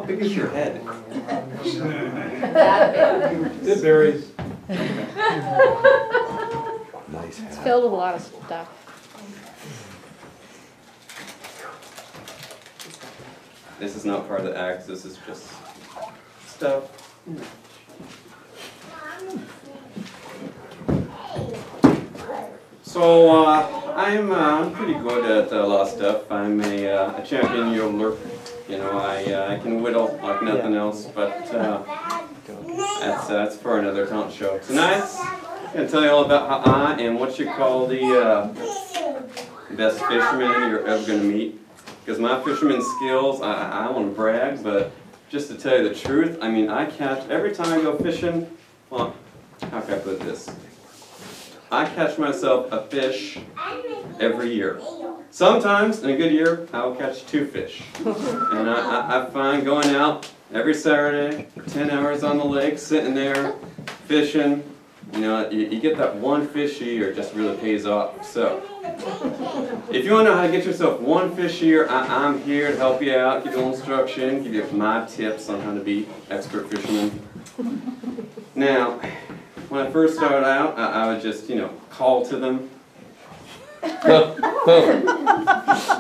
big as your head? It varies. Nice hat. It's filled with a lot of stuff. This is not part of the act, this is just stuff. So, I'm pretty good at a lot of stuff. I'm a champion yodeler. You know, I can whittle like nothing else, but that's for another talent show. Tonight, I'm going to tell you all about how I am what you call the best fisherman you're ever going to meet. Because my fisherman skills, I want to brag, but just to tell you the truth, I mean, I catch, every time I go fishing, well, how can I put this? I catch myself a fish every year. Sometimes, in a good year, I will catch 2 fish. And I find going out every Saturday for 10 hours on the lake, sitting there, fishing, you know, you get that one fish a year, it just really pays off. So, if you want to know how to get yourself 1 fish a year, I'm here to help you out, give you a little instruction, give you my tips on how to be expert fishermen. Now, when I first started out, I would just, you know, call to them.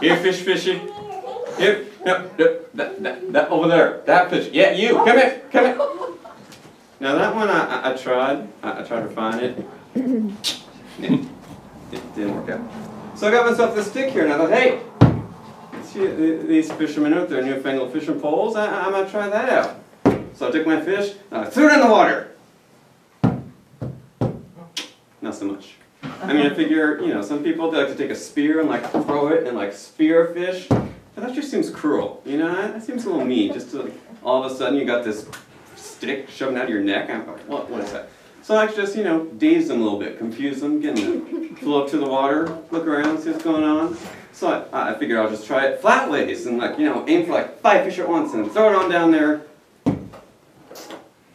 Here, fish fishing. Here, no, that over there, that fish. Yeah, you, come here, come here. Now that one I tried to find it. It didn't work out. So I got myself this stick here, and I thought, hey, see these fishermen out there, newfangled fishing poles, I might try that out. So I took my fish, and I threw it in the water. Not so much. I mean, I figure, you know, some people, they like to take a spear and like throw it and like spear a fish. But that just seems cruel, you know? That seems a little mean. Just to, like, all of a sudden you got this stick shoving out of your neck. I'm like, what is that? So I just, you know, daze them a little bit, confuse them, get them to float to the water, look around, see what's going on. So I figured I'll just try it flat ways and, like, you know, aim for like 5 fish at once and throw it on down there.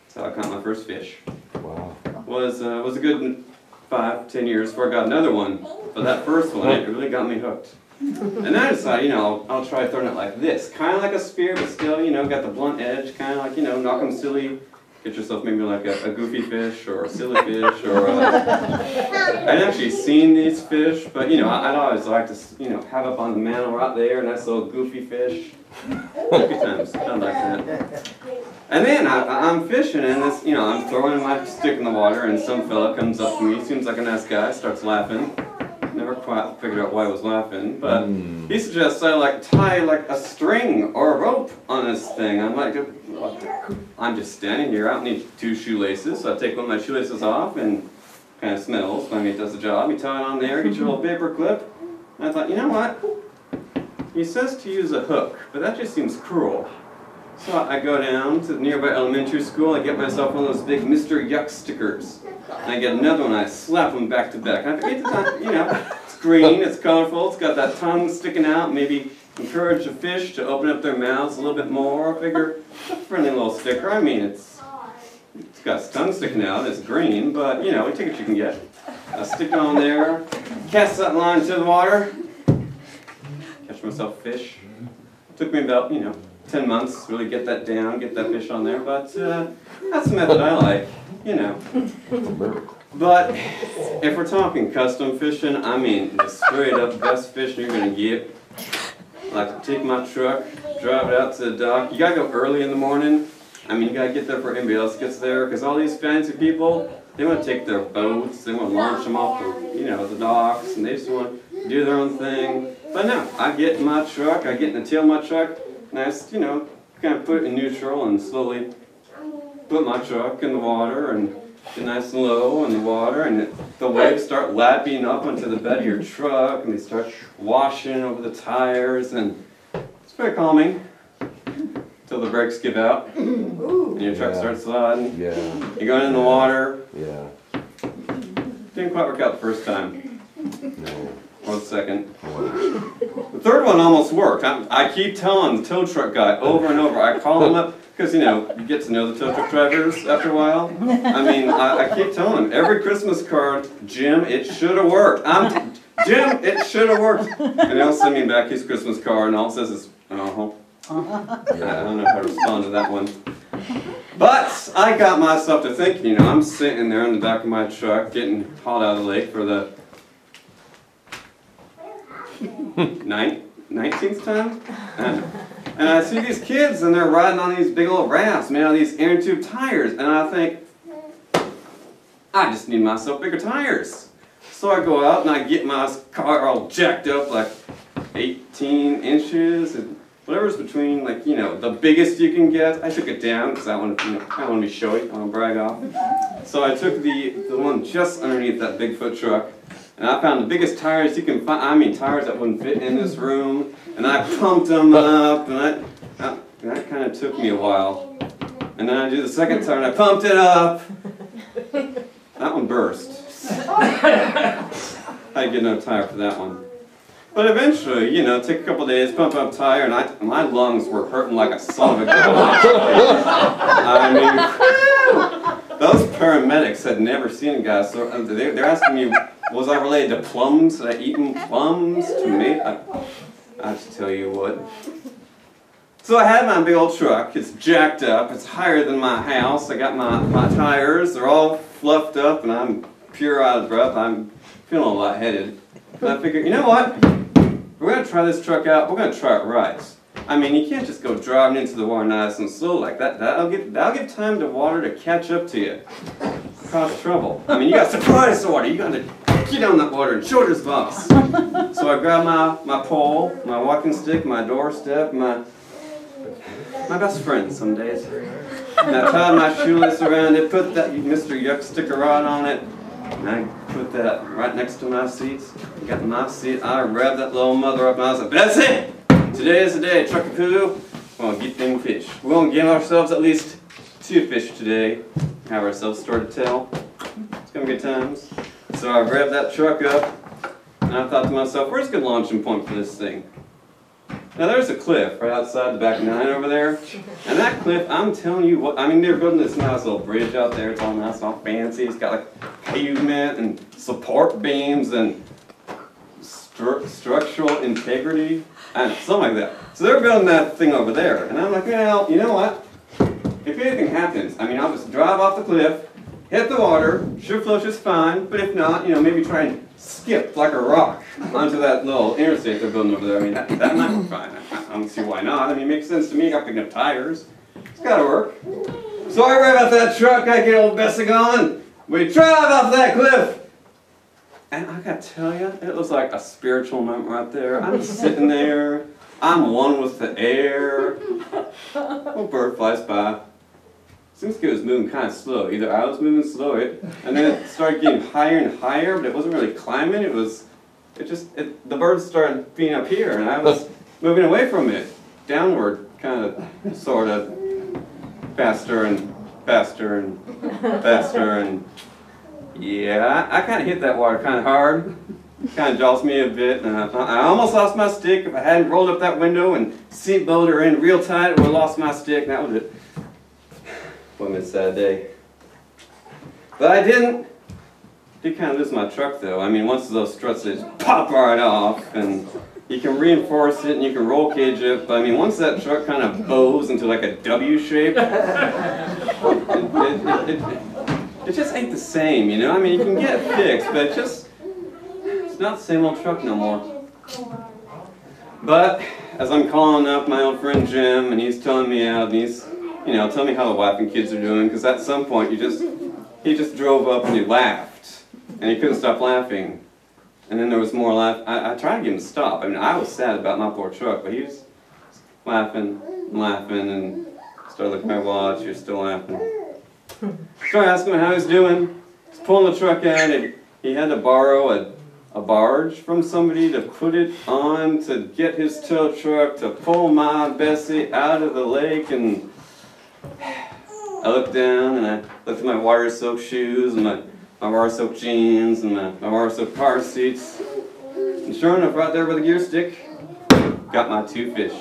So I caught my first fish. Wow. Was a good 5-10 years before I got another one. But that first one, it really got me hooked. And then I decided, you know, I'll try throwing it like this. Kind of like a spear, but still, you know, got the blunt edge. Kind of like, you know, knock them silly. Get yourself maybe like a goofy fish or a silly fish or I'd actually seen these fish, but, you know, I'd always like to, you know, have up on the mantle right there a nice little goofy fish. Goofy times. I like that. And then I'm fishing and this, you know, I'm throwing my stick in the water and some fella comes up to me, seems like a nice guy, starts laughing. Never quite figured out why he was laughing, but he suggests I like tie like a string or a rope on this thing. I'm like, I'm just standing here, I don't need 2 shoelaces, so I take one of my shoelaces off and kind of smells, but I mean it does the job. You tie it on there, get your little paper clip, and I thought, you know what? He says to use a hook, but that just seems cruel. So I go down to the nearby elementary school, I get myself one of those big Mr. Yuck stickers. And I get another one, I slap them back to back. And I figure, you know, it's green, it's colorful, it's got that tongue sticking out, maybe encourage the fish to open up their mouths a little bit more. I figure, it's a friendly little sticker. I mean, it's got its tongue sticking out, it's green, but, you know, take what you can get. I stick it on there, cast that line into the water, catch myself a fish. It took me about, you know, 10 months to really get that down, get that fish on there, but that's the method I like, you know. But if we're talking custom fishing, I mean the straight up best fishing you're going to get. I like to take my truck, drive it out to the dock. You got to go early in the morning. I mean, you got to get there before anybody else gets there, because all these fancy people, they want to take their boats, they want to launch them off the, you know, the docks, and they just want to do their own thing. But no, I get in my truck, I get in the tail of my truck, and I just, you know, kind of put it in neutral and slowly put my truck in the water and get nice and low in the water, and the waves start lapping up onto the bed of your truck, and they start washing over the tires, and it's very calming until the brakes give out and your truck starts sliding. Yeah. You're going in the water. Yeah. Didn't quite work out the first time. No. Or the second. The third one almost worked. I keep telling the tow truck guy over and over. I call him up because, you know, you get to know the tow truck drivers after a while. I mean, I keep telling him every Christmas card, Jim, it should have worked. Jim, it should have worked. And he'll send me back his Christmas card, and all it says is, I don't know how to respond to that one. But I got myself to thinking, you know, I'm sitting there in the back of my truck getting hauled out of the lake for the 19th time? And I see these kids and they're riding on these big old rafts made out of these inner tube tires. And I think, I just need myself bigger tires. So I go out and I get my car all jacked up like 18 inches. And whatever's between, like, you know, the biggest you can get. I took it down because I want to, you know, I want to be showy. I want to brag off. So I took the one just underneath that Bigfoot truck. And I found the biggest tires you can find. I mean, tires that wouldn't fit in this room. And I pumped them up, and that kind of took me a while. And then I do the second tire, and I pumped it up. That one burst. I didn't get no tire for that one. But eventually, you know, it took a couple days, pump up tire, and my lungs were hurting like a son of a gun. I mean, those paramedics had never seen a guy, so they're asking me, was I related to plums? Had I eaten plums? I just tell you what. So I had my big old truck. It's jacked up. It's higher than my house. I got my tires. They're all fluffed up, and I'm pure out of breath. I'm feeling a lot lightheaded. And I figured, you know what? We're going to try this truck out. We're going to try it right. I mean, you can't just go driving into the water nice and slow like that. That'll give time to water to catch up to you. Cause trouble. I mean, you got surprise water. You got to get on that water and shoulders bumps. So I grabbed my pole, my walking stick, my doorstep, my best friend some days. And I tied my shoelace around it, put that Mr. Yuck sticker rod on it, and I put that right next to my seat. Got in my seat, I grabbed that little mother up and I said, that's it! Today is the day, truck of poo. We're going to get them fish. We're going to give ourselves at least 2 fish today. Have ourselves a story to tell. It's going to be good times. So I grabbed that truck up, and I thought to myself, where's a good launching point for this thing? Now there's a cliff right outside the back 9 over there, and that cliff, I'm telling you what, I mean, they're building this nice little bridge out there. It's all nice, all fancy. It's got like pavement and support beams and structural integrity, and something like that. So they're building that thing over there, and I'm like, well, you know what? If anything happens, I mean, I'll just drive off the cliff, hit the water, sure flow just fine, but if not, you know, maybe try and skip like a rock onto that little interstate they're building over there. I mean, that might be fine. I don't see why not. I mean, it makes sense to me. I got big enough tires. It's got to work. So I rev out that truck, I get old Bessie going, we drive off that cliff. And I got to tell you, it was like a spiritual moment right there. I'm sitting there, I'm one with the air. A little bird flies by. Seems like it was moving kind of slow. Either I was moving slow, and then it started getting higher and higher, but it wasn't really climbing. The birds started being up here, and I was moving away from it, downward, kind of, sort of, faster and faster and faster, and yeah, I kind of hit that water kind of hard. Kind of jolts me a bit, and I almost lost my stick. If I hadn't rolled up that window and seatbelted her in real tight, I would have lost my stick, and that was it. What a sad day. But I didn't. Did kind of lose my truck though. I mean, once those struts they just pop right off, and you can reinforce it and you can roll cage it. But I mean, once that truck kind of bows into like a W shape, it just ain't the same, you know. I mean, you can get it fixed, but it's not the same old truck no more. But as I'm calling up my old friend Jim, and he's telling me out, and he's, you know, tell me how the wife and kids are doing, because at some point he just drove up and he laughed, and he couldn't stop laughing, and then there was more laugh. I tried to get him to stop. I mean, I was sad about my poor truck, but he was laughing and laughing, and started looking at my watch. He was still laughing. Started asking him how he was doing. He's pulling the truck out, and he had to borrow a barge from somebody to put it on to get his tow truck to pull my Bessie out of the lake. And I looked down and I looked at my water-soaked shoes and my water-soaked jeans and my water-soaked car seats. And sure enough, right there with the gear stick, got my 2 fish.